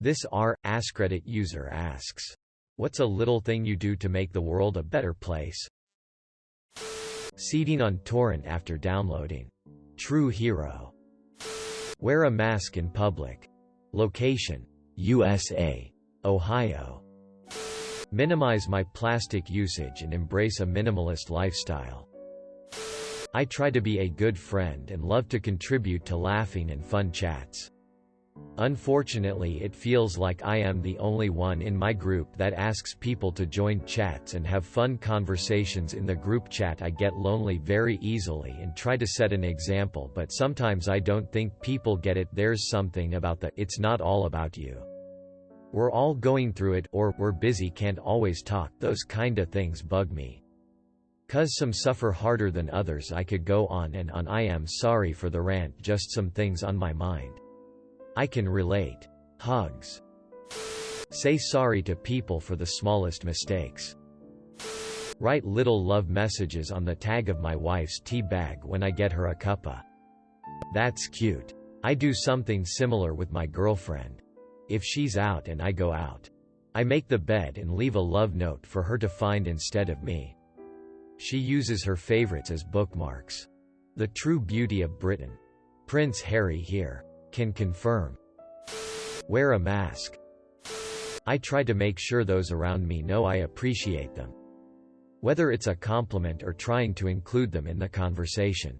This AskReddit user asks, "What's a little thing you do to make the world a better place?" Seeding on torrent after downloading. True hero. Wear a mask in public. Location: USA, Ohio. Minimize my plastic usage and embrace a minimalist lifestyle. I try to be a good friend and love to contribute to laughing and fun chats. Unfortunately, it feels like I am the only one in my group that asks people to join chats and have fun conversations in the group chat. I get lonely very easily and try to set an example, but sometimes I don't think people get it. There's something about the "it's not all about you. We're all going through it," or "we're busy, can't always talk." Those kinda things bug me. 'Cause some suffer harder than others. I could go on and on. I am sorry for the rant, just some things on my mind. I can relate. Hugs. Say sorry to people for the smallest mistakes. Write little love messages on the tag of my wife's tea bag when I get her a cuppa. That's cute. I do something similar with my girlfriend. If she's out and I go out, I make the bed and leave a love note for her to find instead of me. She uses her favorites as bookmarks. The true beauty of Britain. Prince Harry here. Can confirm. Wear a mask. I try to make sure those around me know I appreciate them, whether it's a compliment or trying to include them in the conversation.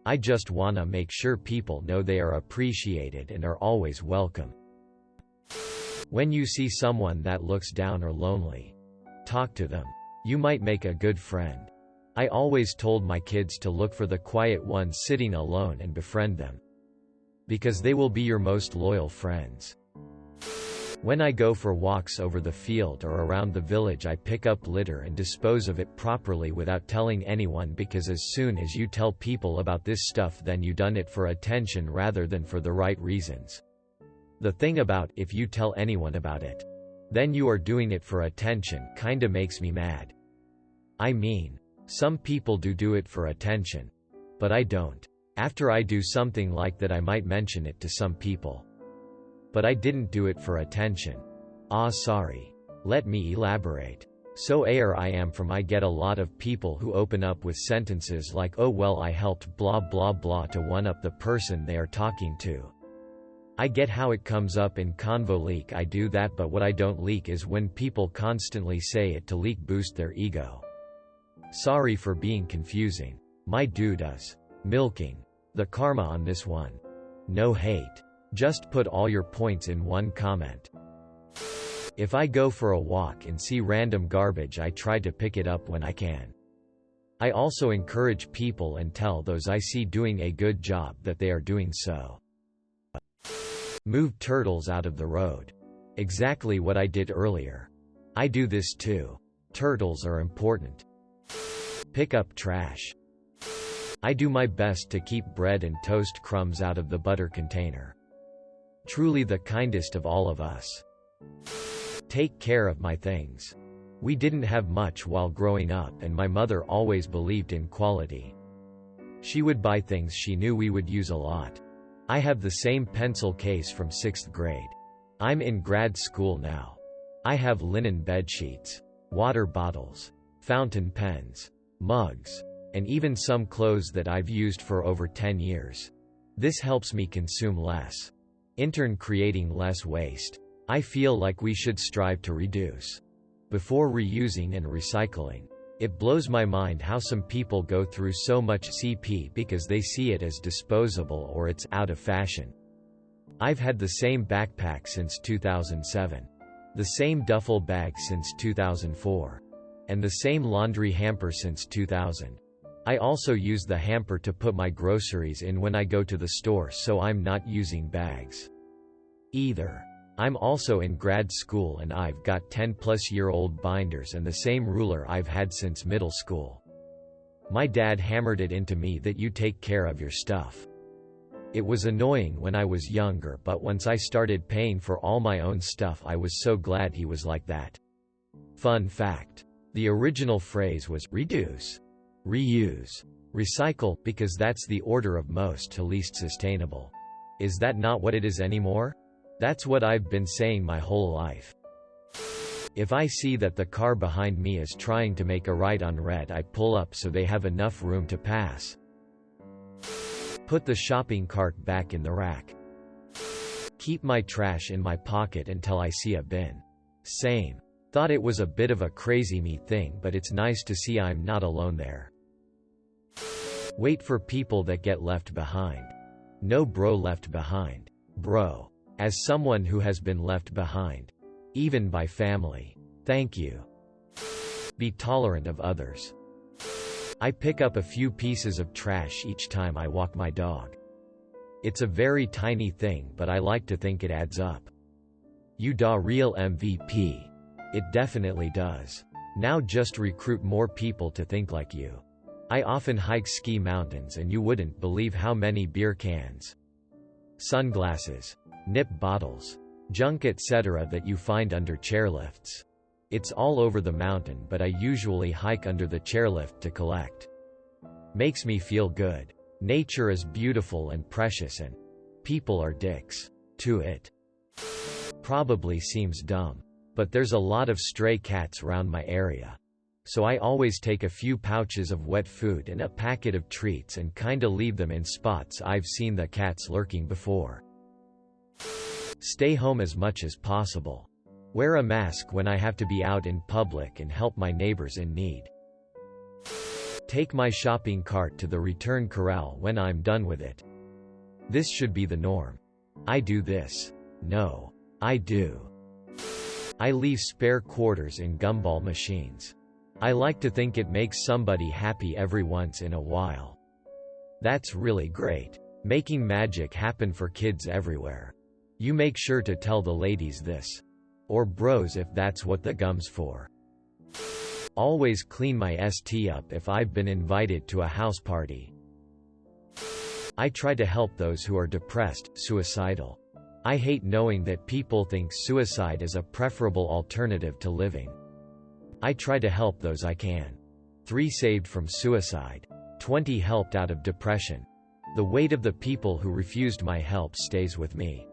I just wanna make sure people know they are appreciated and are always welcome. When you see someone that looks down or lonely, talk to them. You might make a good friend. I always told my kids to look for the quiet ones sitting alone and befriend them, because they will be your most loyal friends. When I go for walks over the field or around the village, I pick up litter and dispose of it properly without telling anyone, because as soon as you tell people about this stuff, then you done it for attention rather than for the right reasons. The thing about if you tell anyone about it, then you are doing it for attention kinda makes me mad. I mean, some people do it for attention, but I don't. After I do something like that, I might mention it to some people. But I didn't do it for attention. Sorry. Let me elaborate. So I am from I get a lot of people who open up with sentences like, "Oh well, I helped blah blah blah," to one-up the person they are talking to. I get how it comes up in convo leak. I do that, but what I don't leak is when people constantly say it to leak boost their ego. Sorry for being confusing. My dude is milking the karma on this one. No hate. Just put all your points in one comment. If I go for a walk and see random garbage, I try to pick it up when I can. I also encourage people and tell those I see doing a good job that they are doing so. Move turtles out of the road. Exactly what I did earlier. I do this too. Turtles are important. Pick up trash. I do my best to keep bread and toast crumbs out of the butter container. Truly the kindest of all of us. Take care of my things. We didn't have much while growing up, and my mother always believed in quality. She would buy things she knew we would use a lot. I have the same pencil case from 6th grade. I'm in grad school now. I have linen bedsheets, water bottles, fountain pens, mugs, and even some clothes that I've used for over 10 years. This helps me consume less. In turn, creating less waste. I feel like we should strive to reduce before reusing and recycling. It blows my mind how some people go through so much CP because they see it as disposable or it's out of fashion. I've had the same backpack since 2007, the same duffel bag since 2004, and the same laundry hamper since 2000. I also use the hamper to put my groceries in when I go to the store, so I'm not using bags either. I'm also in grad school and I've got 10-plus-year-old binders and the same ruler I've had since middle school. My dad hammered it into me that you take care of your stuff. It was annoying when I was younger, but once I started paying for all my own stuff, I was so glad he was like that. Fun fact: the original phrase was reduce, reuse, recycle, because that's the order of most to least sustainable. Is that not what it is anymore? That's what I've been saying my whole life. If I see that the car behind me is trying to make a right on red, I pull up so they have enough room to pass. Put the shopping cart back in the rack. Keep my trash in my pocket until I see a bin. Same. Thought it was a bit of a crazy me thing, but it's nice to see I'm not alone there. Wait for people that get left behind. No bro left behind. Bro. As someone who has been left behind. Even by family. Thank you. Be tolerant of others. I pick up a few pieces of trash each time I walk my dog. It's a very tiny thing, but I like to think it adds up. You da real MVP. It definitely does. Now just recruit more people to think like you. I often hike ski mountains and you wouldn't believe how many beer cans, sunglasses, nip bottles, junk etc. that you find under chairlifts. It's all over the mountain, but I usually hike under the chairlift to collect. Makes me feel good. Nature is beautiful and precious and people are dicks to it. Probably seems dumb, but there's a lot of stray cats around my area. So I always take a few pouches of wet food and a packet of treats and kinda leave them in spots I've seen the cats lurking before. Stay home as much as possible. Wear a mask when I have to be out in public and help my neighbors in need. Take my shopping cart to the return corral when I'm done with it. This should be the norm. I do this. No. I do. I leave spare quarters in gumball machines. I like to think it makes somebody happy every once in a while. That's really great. Making magic happen for kids everywhere. You make sure to tell the ladies this. Or bros if that's what the gum's for. Always clean my ST up if I've been invited to a house party. I try to help those who are depressed, suicidal. I hate knowing that people think suicide is a preferable alternative to living. I try to help those I can. 3 saved from suicide. 20 helped out of depression. The weight of the people who refused my help stays with me.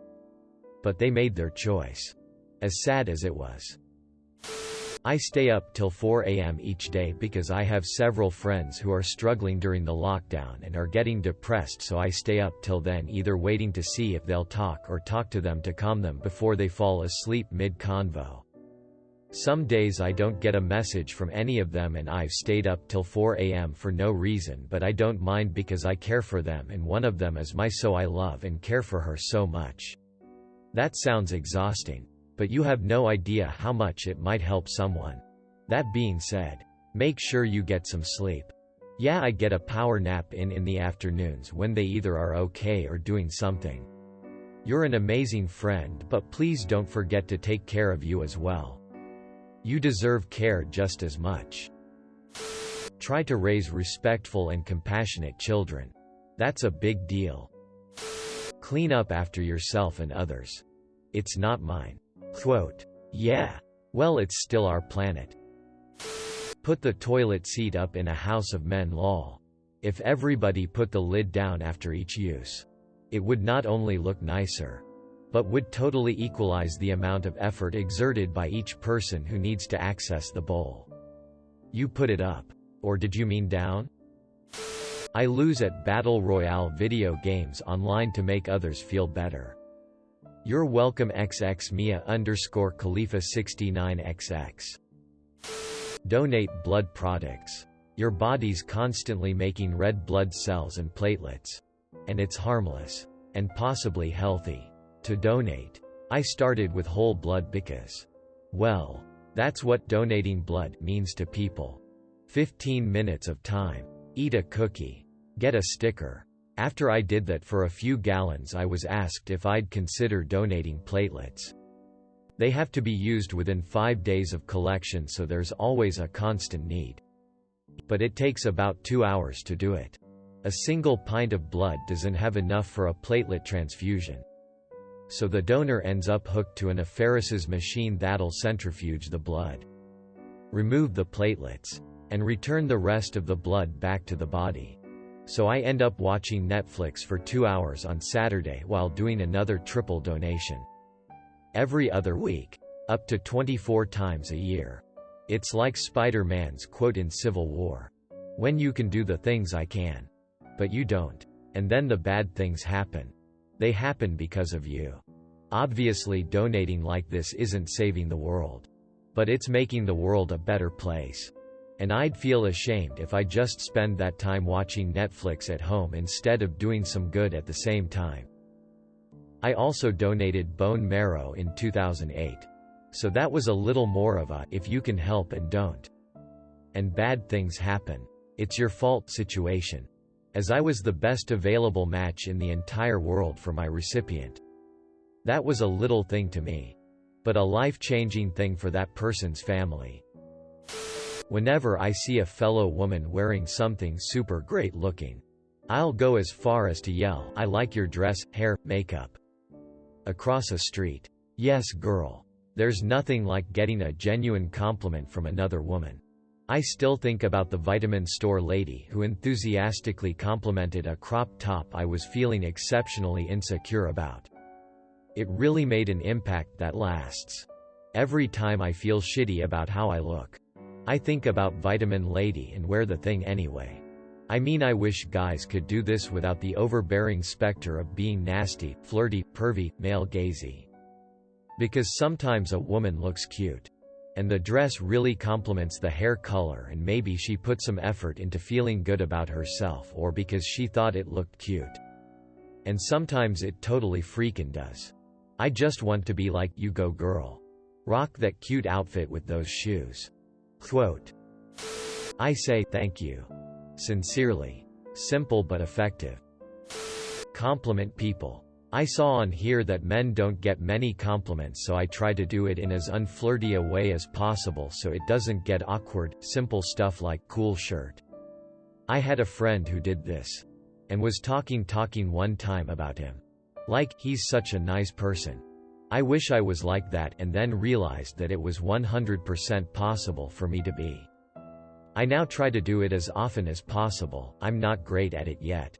But they made their choice. As sad as it was. I stay up till 4 a.m. each day because I have several friends who are struggling during the lockdown and are getting depressed, so I stay up till then either waiting to see if they'll talk or talk to them to calm them before they fall asleep mid-convo. Some days I don't get a message from any of them and I've stayed up till 4 a.m. for no reason, but I don't mind because I care for them and one of them is my so I love and care for her so much. That sounds exhausting. But you have no idea how much it might help someone. That being said, make sure you get some sleep. Yeah, I get a power nap in the afternoons when they either are okay or doing something. You're an amazing friend, but please don't forget to take care of you as well. You deserve care just as much. Try to raise respectful and compassionate children. That's a big deal. Clean up after yourself and others. It's not mine. Quote, yeah. Well, it's still our planet. Put the toilet seat up in a house of men lol. If everybody put the lid down after each use, it would not only look nicer, but would totally equalize the amount of effort exerted by each person who needs to access the bowl. You put it up. Or did you mean down? I lose at Battle Royale video games online to make others feel better. You're welcome XX Mia _ Khalifa 69XX. Donate blood products. Your body's constantly making red blood cells and platelets. And it's harmless. And possibly healthy. To donate. I started with whole blood because, well, that's what donating blood means to people. 15 minutes of time. Eat a cookie. Get a sticker. After I did that for a few gallons, I was asked if I'd consider donating platelets. They have to be used within 5 days of collection, so there's always a constant need. But it takes about 2 hours to do it. A single pint of blood doesn't have enough for a platelet transfusion. So the donor ends up hooked to an apheresis machine that'll centrifuge the blood, remove the platelets, and return the rest of the blood back to the body. So I end up watching Netflix for 2 hours on Saturday while doing another triple donation. Every other week. Up to 24 times a year. It's like Spider-Man's quote in Civil War. When you can do the things I can. But you don't. And then the bad things happen. They happen because of you. Obviously donating like this isn't saving the world. But it's making the world a better place. And I'd feel ashamed if I just spend that time watching Netflix at home instead of doing some good at the same time. I also donated bone marrow in 2008. So that was a little more of a if you can help and don't. And bad things happen. It's your fault situation. As I was the best available match in the entire world for my recipient. That was a little thing to me. But a life-changing thing for that person's family. Whenever I see a fellow woman wearing something super great looking, I'll go as far as to yell, "I like your dress, hair, makeup." Across a street. Yes, girl. There's nothing like getting a genuine compliment from another woman. I still think about the vitamin store lady who enthusiastically complimented a crop top I was feeling exceptionally insecure about. It really made an impact that lasts. Every time I feel shitty about how I look, I think about Vitamin Lady and wear the thing anyway. I mean, I wish guys could do this without the overbearing specter of being nasty, flirty, pervy, male-gazy. Because sometimes a woman looks cute. And the dress really complements the hair color, and maybe she put some effort into feeling good about herself, or because she thought it looked cute. And sometimes it totally freaking does. I just want to be like, "You go girl. Rock that cute outfit with those shoes." Quote. I say, thank you. Sincerely. Simple but effective. Compliment people. I saw on here that men don't get many compliments, so I try to do it in as unflirty a way as possible so it doesn't get awkward. Simple stuff like, "Cool shirt." I had a friend who did this. And was talking one time about him. Like, "He's such a nice person. I wish I was like that," and then realized that it was 100% possible for me to be. I now try to do it as often as possible. I'm not great at it yet.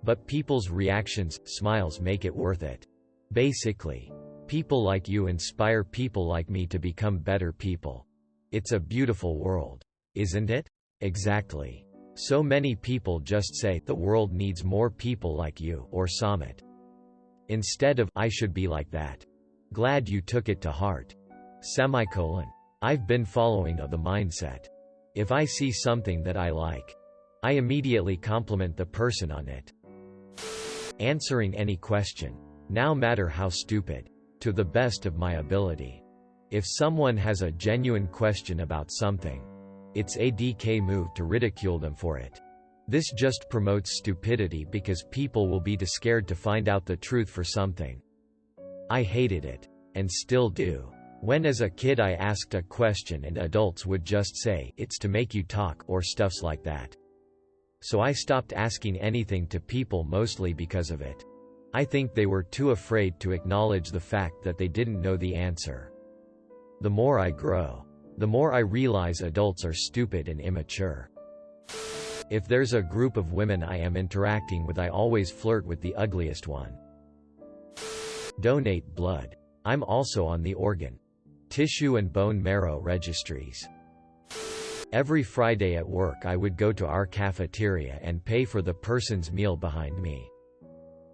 But people's reactions, smiles make it worth it. Basically, people like you inspire people like me to become better people. It's a beautiful world. Isn't it? Exactly. So many people just say, "The world needs more people like you," or Summit. Instead of, "I should be like that." Glad you took it to heart. I've been following the mindset. If I see something that I like, I immediately compliment the person on it. Answering any question, no matter how stupid, to the best of my ability. If someone has a genuine question about something, it's a DK move to ridicule them for it. This just promotes stupidity because people will be too scared to find out the truth for something. I hated it. And still do. When as a kid I asked a question and adults would just say, "It's to make you talk," or stuffs like that. So I stopped asking anything to people mostly because of it. I think they were too afraid to acknowledge the fact that they didn't know the answer. The more I grow, the more I realize adults are stupid and immature. If there's a group of women I am interacting with, I always flirt with the ugliest one. Donate blood. I'm also on the organ, tissue and bone marrow registries. Every Friday at work I would go to our cafeteria and pay for the person's meal behind me.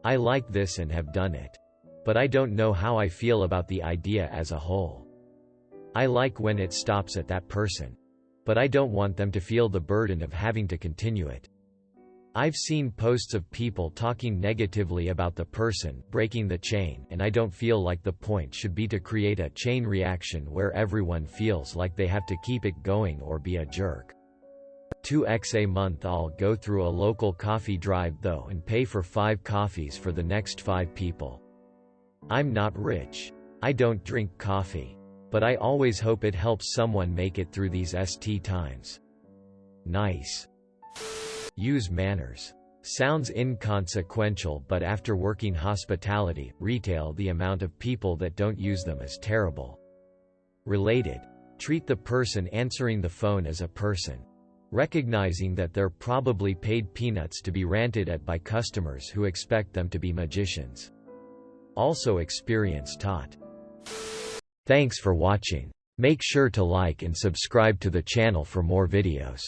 I like this and have done it. But I don't know how I feel about the idea as a whole. I like when it stops at that person. But I don't want them to feel the burden of having to continue it. I've seen posts of people talking negatively about the person breaking the chain, and I don't feel like the point should be to create a chain reaction where everyone feels like they have to keep it going or be a jerk. $2x a month. I'll go through a local coffee drive though and pay for 5 coffees for the next 5 people. I'm not rich. I don't drink coffee. But I always hope it helps someone make it through these ST times. Nice. Use manners. Sounds inconsequential, but after working hospitality, retail, the amount of people that don't use them is terrible. Related. Treat the person answering the phone as a person. Recognizing that they're probably paid peanuts to be ranted at by customers who expect them to be magicians. Also experience taught. Thanks for watching. Make sure to like and subscribe to the channel for more videos.